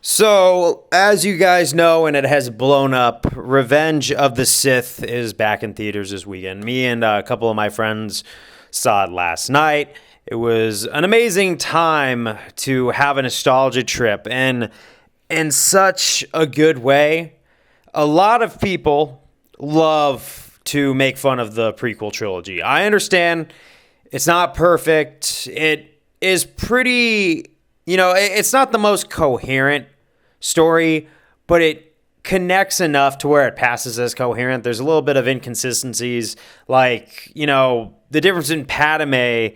So, as you guys know, and it has blown up, Revenge of the Sith is back in theaters this weekend. Me and a couple of my friends saw it last night. It was an amazing time to have a nostalgia trip, and in such a good way. A lot of people love to make fun of the prequel trilogy. I understand it's not perfect. It is pretty, it's not the most coherent story, but it connects enough to where it passes as coherent. There's a little bit of inconsistencies, like, the difference in Padme in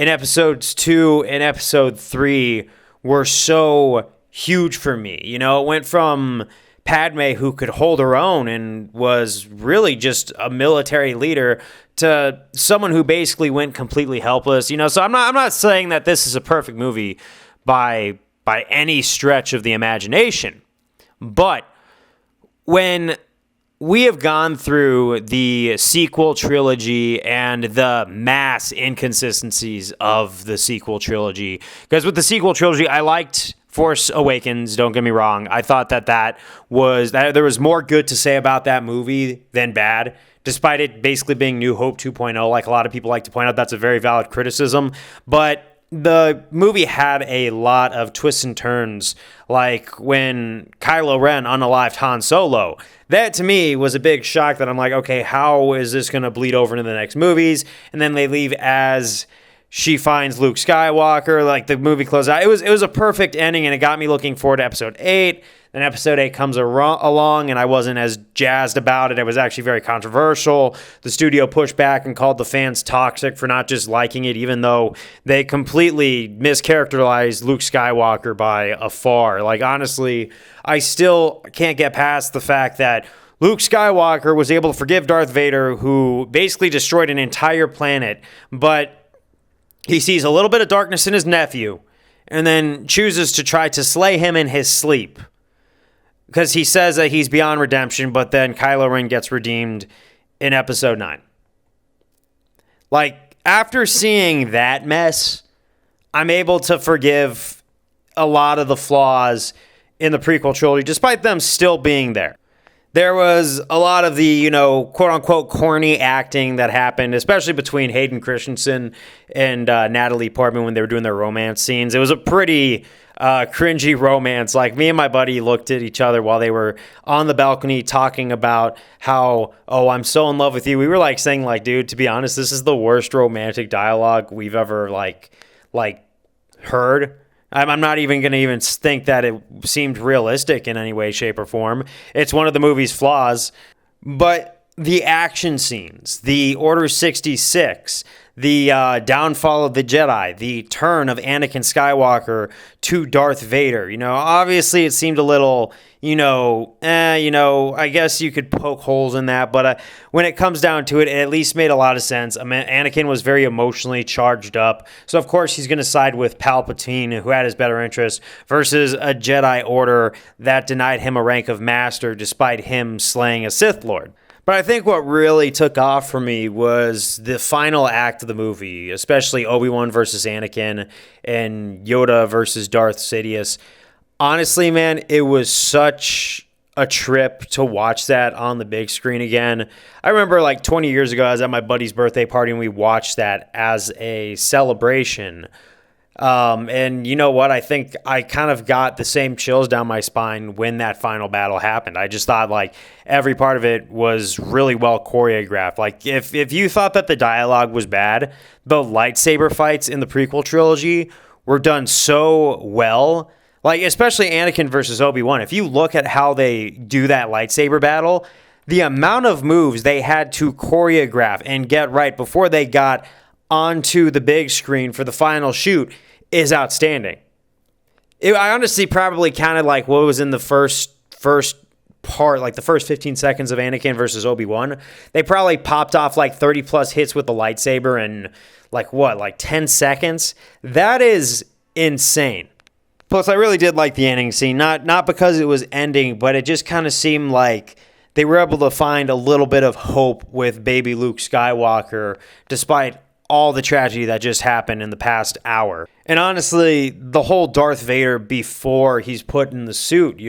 episodes 2 and episode 3 were so huge for me. It went from Padme, who could hold her own and was really just a military leader, to someone who basically went completely helpless. So I'm not saying that this is a perfect movie by any stretch of the imagination. But when we have gone through the sequel trilogy and the mass inconsistencies of the sequel trilogy, because with the sequel trilogy, I liked Force Awakens, don't get me wrong. I thought that there was more good to say about that movie than bad, despite it basically being New Hope 2.0, like a lot of people like to point out. That's a very valid criticism. But the movie had a lot of twists and turns, like when Kylo Ren unalived Han Solo. That, to me, was a big shock that I'm like, okay, how is this going to bleed over into the next movies? And then they leave as she finds Luke Skywalker, like the movie closed out. It was a perfect ending, and it got me looking forward to episode 8. Then episode 8 comes along, and I wasn't as jazzed about it. It was actually very controversial. The studio pushed back and called the fans toxic for not just liking it, even though they completely mischaracterized Luke Skywalker by afar. Like, honestly, I still can't get past the fact that Luke Skywalker was able to forgive Darth Vader, who basically destroyed an entire planet, but he sees a little bit of darkness in his nephew and then chooses to try to slay him in his sleep, because he says that he's beyond redemption, but then Kylo Ren gets redeemed in episode 9. Like, after seeing that mess, I'm able to forgive a lot of the flaws in the prequel trilogy, despite them still being there. There was a lot of the, quote-unquote corny acting that happened, especially between Hayden Christensen and Natalie Portman when they were doing their romance scenes. It was a pretty cringy romance. Like, me and my buddy looked at each other while they were on the balcony talking about how, oh, I'm so in love with you. We were saying, dude, to be honest, this is the worst romantic dialogue we've ever heard. I'm not even going to think that it seemed realistic in any way, shape, or form. It's one of the movie's flaws. But the action scenes, the Order 66, the downfall of the Jedi, the turn of Anakin Skywalker to Darth Vader, obviously it seemed a little, I guess you could poke holes in that. But when it comes down to it, it at least made a lot of sense. I mean, Anakin was very emotionally charged up. So, of course, he's going to side with Palpatine, who had his better interests, versus a Jedi Order that denied him a rank of master despite him slaying a Sith Lord. But I think what really took off for me was the final act of the movie, especially Obi-Wan versus Anakin and Yoda versus Darth Sidious. Honestly, man, it was such a trip to watch that on the big screen again. I remember 20 years ago, I was at my buddy's birthday party and we watched that as a celebration. And you know what? I think I kind of got the same chills down my spine when that final battle happened. I just thought every part of it was really well choreographed. If you thought that the dialogue was bad, the lightsaber fights in the prequel trilogy were done so well. Especially Anakin versus Obi-Wan. If you look at how they do that lightsaber battle, the amount of moves they had to choreograph and get right before they got onto the big screen for the final shoot is outstanding. I honestly probably counted what was in the first part, the first 15 seconds of Anakin versus Obi-Wan. They probably popped off 30 plus hits with the lightsaber in 10 seconds. That is insane. Plus, I really did like the ending scene, not because it was ending, but it just kind of seemed like they were able to find a little bit of hope with baby Luke Skywalker, despite all the tragedy that just happened in the past hour. And honestly, the whole Darth Vader before he's put in the suit,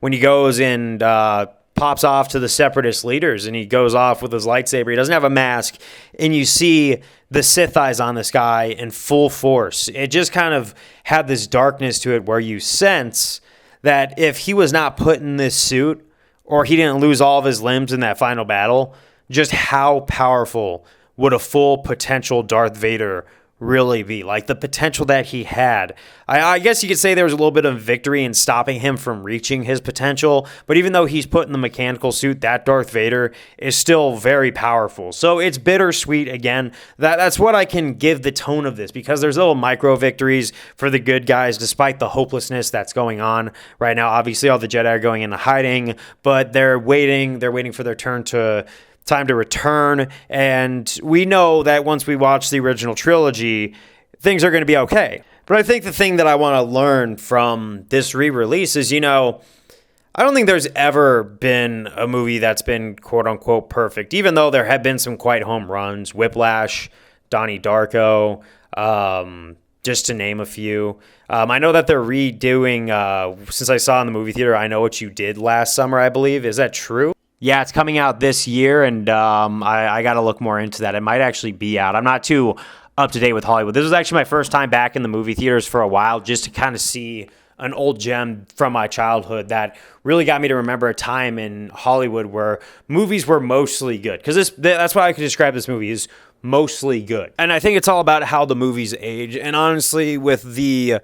when he goes and pops off to the separatist leaders and he goes off with his lightsaber, he doesn't have a mask, and you see the Sith eyes on this guy in full force. It just kind of had this darkness to it where you sense that if he was not put in this suit or he didn't lose all of his limbs in that final battle, just how powerful would a full potential Darth Vader really be? Like the potential that he had. I guess you could say there was a little bit of victory in stopping him from reaching his potential, but even though he's put in the mechanical suit, that Darth Vader is still very powerful. So it's bittersweet again. That's what I can give the tone of this, because there's little micro victories for the good guys despite the hopelessness that's going on right now. Obviously all the Jedi are going into hiding, but they're waiting for their time to return, and we know that once we watch the original trilogy, things are going to be okay. But I think the thing that I want to learn from this re-release is, I don't think there's ever been a movie that's been quote-unquote perfect, even though there have been some quite home runs. Whiplash, Donnie Darko, just to name a few. I know that they're redoing, since I saw in the movie theater, I Know What You Did last summer, I believe. Is that true? Yeah, it's coming out this year, and I got to look more into that. It might actually be out. I'm not too up to date with Hollywood. This was actually my first time back in the movie theaters for a while, just to kind of see an old gem from my childhood that really got me to remember a time in Hollywood where movies were mostly good. Because that's why I could describe this movie is mostly good. And I think it's all about how the movies age. And honestly, with the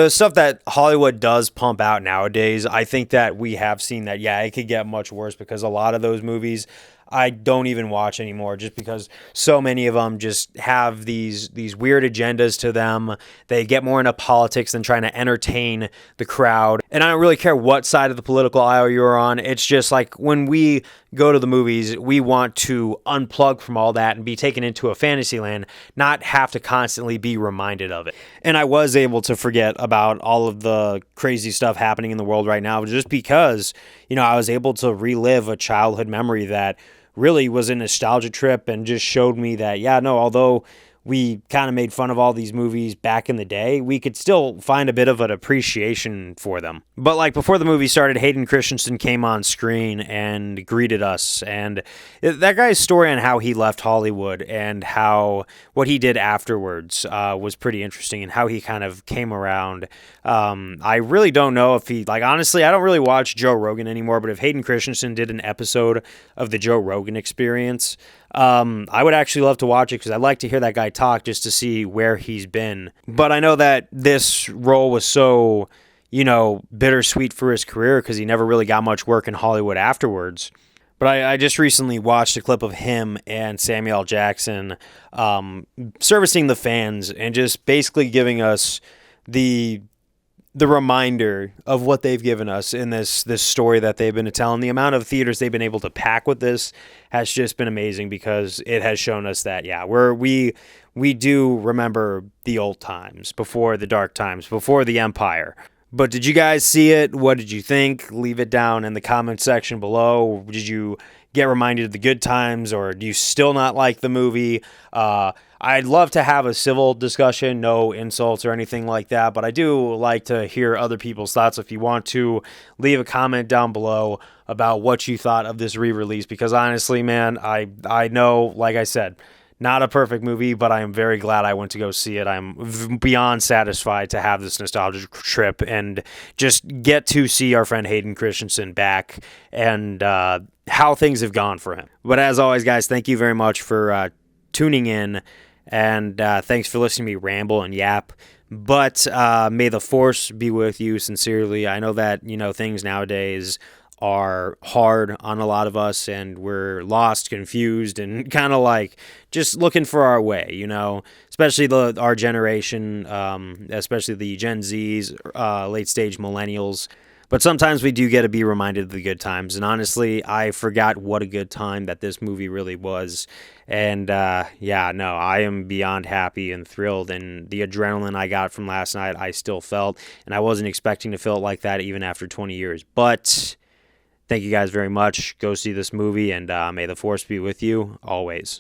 stuff that Hollywood does pump out nowadays, I think that we have seen that, it could get much worse, because a lot of those movies I don't even watch anymore, just because so many of them just have these weird agendas to them. They get more into politics than trying to entertain the crowd. And I don't really care what side of the political aisle you're on. It's just like when we go to the movies, we want to unplug from all that and be taken into a fantasy land, not have to constantly be reminded of it. And I was able to forget about all of the crazy stuff happening in the world right now just because, I was able to relive a childhood memory that really was a nostalgia trip and just showed me that, although we kind of made fun of all these movies back in the day, we could still find a bit of an appreciation for them. But before the movie started, Hayden Christensen came on screen and greeted us. And that guy's story on how he left Hollywood and what he did afterwards was pretty interesting, and how he kind of came around. I really don't know if honestly, I don't really watch Joe Rogan anymore, but if Hayden Christensen did an episode of the Joe Rogan Experience, I would actually love to watch it, because I'd like to hear that guy talk just to see where he's been. But I know that this role was so, bittersweet for his career, because he never really got much work in Hollywood afterwards. But I just recently watched a clip of him and Samuel L. Jackson servicing the fans and just basically giving us the reminder of what they've given us in this story that they've been telling. The amount of theaters they've been able to pack with this has just been amazing, because it has shown us that, we do remember the old times, before the dark times, before the Empire. But did you guys see it? What did you think? Leave it down in the comment section below. Did you get reminded of the good times, or do you still not like the movie? I'd love to have a civil discussion, no insults or anything like that, but I do like to hear other people's thoughts. If you want to leave a comment down below about what you thought of this re-release, because honestly, man, I know, like I said, not a perfect movie, but I am very glad I went to go see it. I'm beyond satisfied to have this nostalgia trip and just get to see our friend Hayden Christensen back and how things have gone for him. But as always, guys, thank you very much for tuning in, and thanks for listening to me ramble and yap. But may the force be with you sincerely. I know that, things nowadays are hard on a lot of us, and we're lost, confused, and kind of just looking for our way, especially our generation, especially the Gen Zs, late stage millennials. But sometimes we do get to be reminded of the good times. And honestly, I forgot what a good time that this movie really was. And I am beyond happy and thrilled. And the adrenaline I got from last night, I still felt. And I wasn't expecting to feel it like that even after 20 years. But thank you guys very much. Go see this movie, and may the force be with you always.